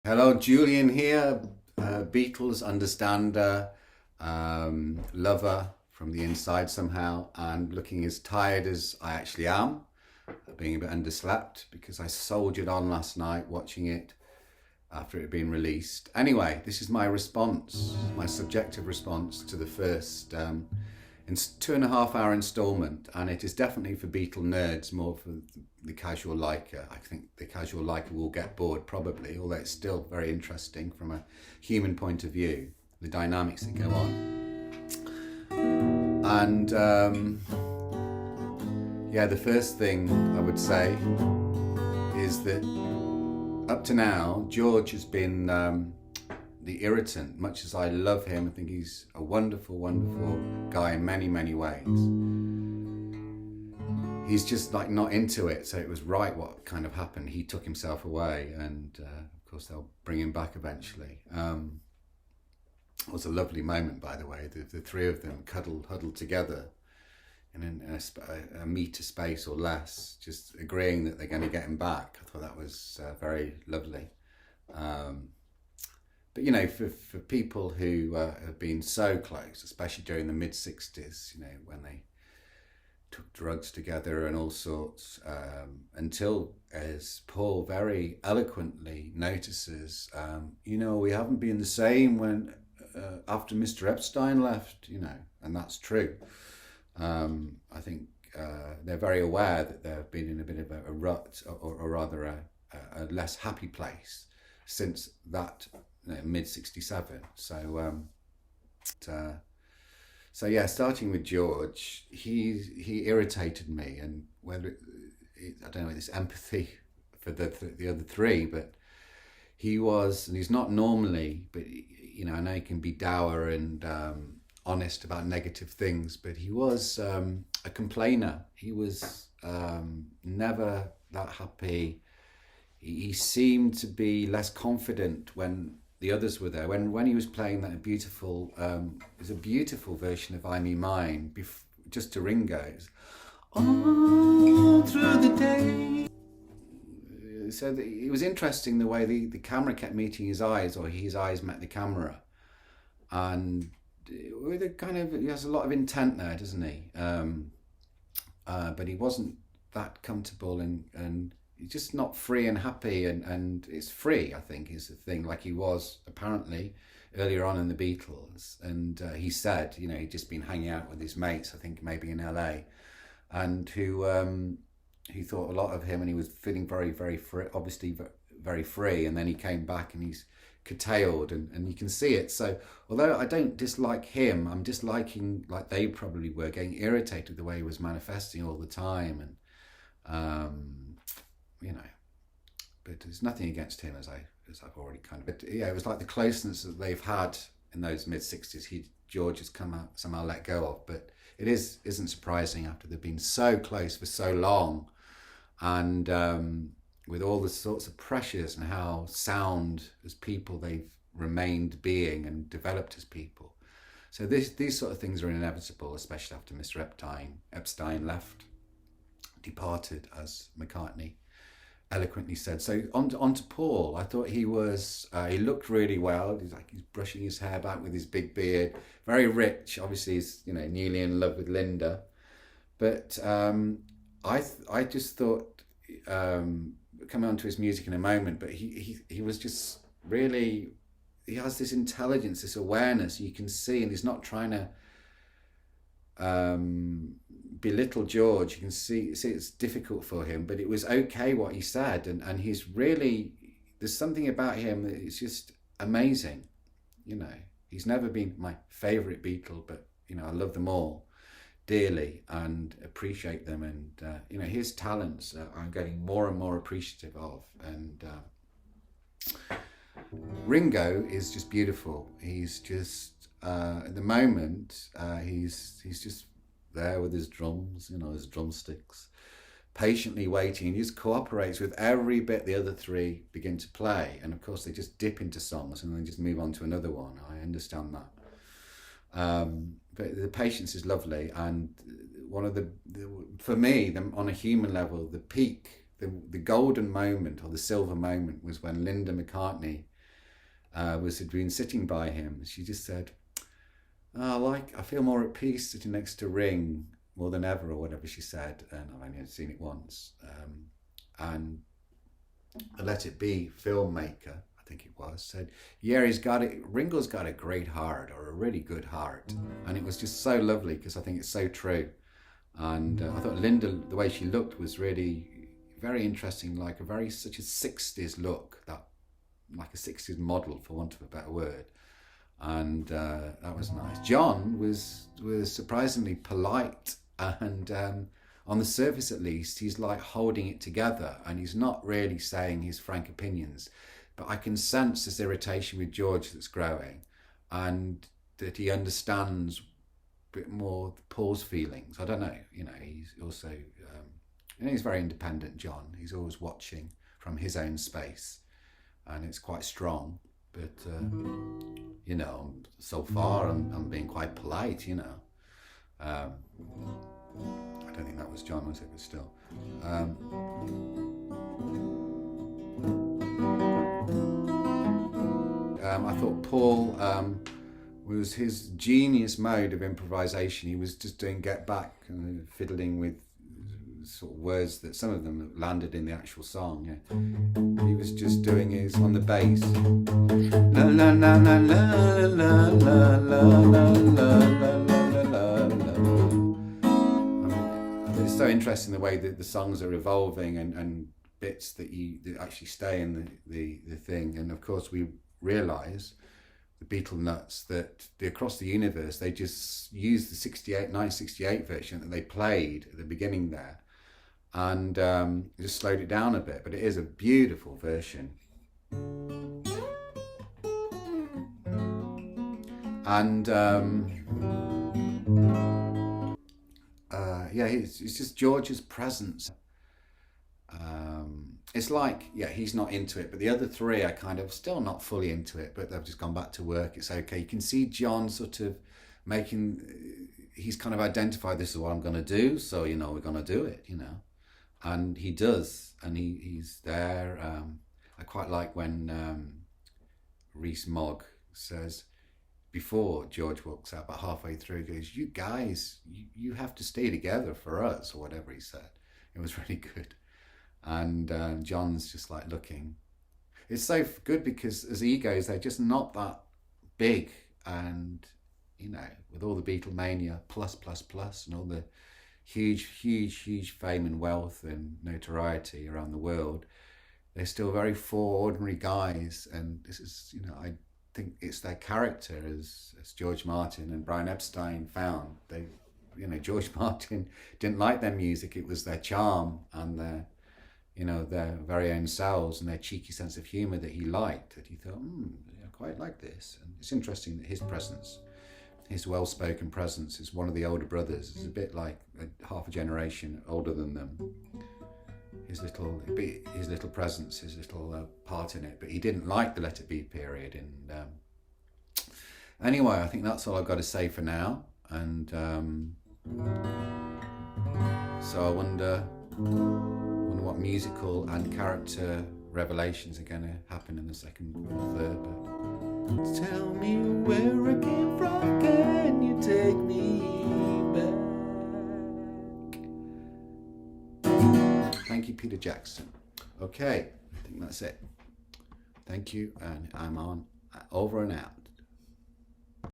Hello, Julian here, Beatles understander, lover from the inside somehow, and looking as tired as I actually am, being a bit underslept because I soldiered on last night watching it after it had been released. Anyway, this is my response, my subjective response to the first 2.5 hour installment, and it is definitely for Beatle nerds, more for the casual liker. I think the casual liker will get bored probably, although it's still very interesting from a human point of view, the dynamics that go on. And yeah, the first thing I would say is that up to now, George has been the irritant. Much as I love him, I think he's a wonderful, wonderful guy in many, many ways. He's just like not into it, so it was right what kind of happened. He took himself away, and of course they'll bring him back eventually. It was a lovely moment, by the way. The three of them huddled together in a metre space or less, just agreeing that they're going to get him back. I thought that was very lovely. But you know, for people who have been so close, especially during the mid-60s, you know, when they took drugs together and all sorts, until, as Paul very eloquently notices, you know, we haven't been the same when after Mr. Epstein left, you know, and that's true. I think they're very aware that they've been in a bit of a rut, or rather a less happy place since that mid '67. So yeah, starting with George, he irritated me, and whether I don't know, this empathy for the other three, but and he's not normally, but you know, I know he can be dour and honest about negative things, but he was a complainer. He was never that happy. He seemed to be less confident when the others were there. When he was playing that beautiful, it was a beautiful version of "I Me Mine," just to Ringo. All through the day. So it was interesting the way the camera kept meeting his eyes, or his eyes met the camera, and with a kind of, he has a lot of intent there, doesn't he? But he wasn't that comfortable, and he's just not free and happy, and it's free, I think, is the thing, like he was apparently earlier on in the Beatles. And he said, you know, he'd just been hanging out with his mates, I think maybe in LA, and who thought a lot of him, and he was feeling very, very free, obviously very free. And then he came back and he's curtailed, and you can see it. So although I don't dislike him, I'm disliking, like they probably were, getting irritated the way he was manifesting all the time. And you know, but there's nothing against him, as I've already kind of. But yeah, it was like the closeness that they've had in those mid '60s. George has come out somehow let go of, but isn't surprising after they've been so close for so long, and with all the sorts of pressures and how sound as people they've remained being and developed as people. So these sort of things are inevitable, especially after Mr. Epstein left, departed, as McCartney eloquently said. So on to Paul. I thought he looked really well. He's brushing his hair back with his big beard, very rich. Obviously he's, you know, newly in love with Linda. But I just thought, coming on to his music in a moment, but he was just really, he has this intelligence, this awareness you can see, and he's not trying to belittle George. You can see it's difficult for him, but it was okay what he said, and he's really, there's something about him that is just amazing. You know, he's never been my favourite Beatle, but you know, I love them all dearly and appreciate them, and you know, his talents I'm getting more and more appreciative of. And Ringo is just beautiful. He's just at the moment he's just there with his drums, you know, his drumsticks, patiently waiting. He just cooperates with every bit the other three begin to play, and of course they just dip into songs and then just move on to another one. I understand that, but the patience is lovely. And one of for me, on a human level, the peak, the golden moment or the silver moment was when Linda McCartney had been sitting by him. She just said, oh, I feel more at peace sitting next to Ring more than ever, or whatever she said. And I've only seen it once. And the Let It Be filmmaker, I think it was, said, yeah, Ringo's got a great heart, or a really good heart. And it was just so lovely, because I think it's so true. And I thought Linda, the way she looked was really very interesting, like such a 60s look, like a 60s model, for want of a better word. And that was nice. John was surprisingly polite, and on the surface at least, he's like holding it together, and he's not really saying his frank opinions. But I can sense this irritation with George that's growing, and that he understands a bit more Paul's feelings. I don't know, he's also, he's very independent, John. He's always watching from his own space, and it's quite strong. But, so far I'm being quite polite, I don't think that was John, was it? But still. I thought Paul was his genius mode of improvisation. He was just doing Get Back and fiddling with sort of words that some of them landed in the actual song. Yeah. He was just doing his on the bass. La la la la la la la la la la la. It's so interesting the way that the songs are evolving, and bits that actually stay in the thing. And of course we realise, the Beatle nuts, that across the universe they just used the 1968 version that they played at the beginning there, and just slowed it down a bit. But it is a beautiful version. And it's just George's presence. It's like, he's not into it, but the other three are kind of still not fully into it, but they've just gone back to work. It's okay. You can see John sort of he's kind of identified, this is what I'm going to do, so, we're going to do it, and he does, and he's there. I quite like when Rees Mogg says, before George walks out, about halfway through, he goes, you guys, you have to stay together for us, or whatever he said. It was really good. And John's just like looking. It's so good because as egos, they're just not that big. And, with all the Beatlemania plus, and all the huge fame and wealth and notoriety around the world, they're still very four ordinary guys. And this is, I think it's their character, as George Martin and Brian Epstein found. They, George Martin didn't like their music. It was their charm and their very own selves and their cheeky sense of humour that he liked, that he thought, I quite like this. And it's interesting that his presence, his well-spoken presence, is one of the older brothers. It's a bit like half a generation older than them. His little presence, his little part in it. But he didn't like the Let It Be period. And anyway, I think that's all I've got to say for now. And so I wonder what musical and character revelations are going to happen in the second or third. But tell me where I came from, can you take me back? Thank you, Peter Jackson. Okay, I think that's it. Thank you, and I'm over and out.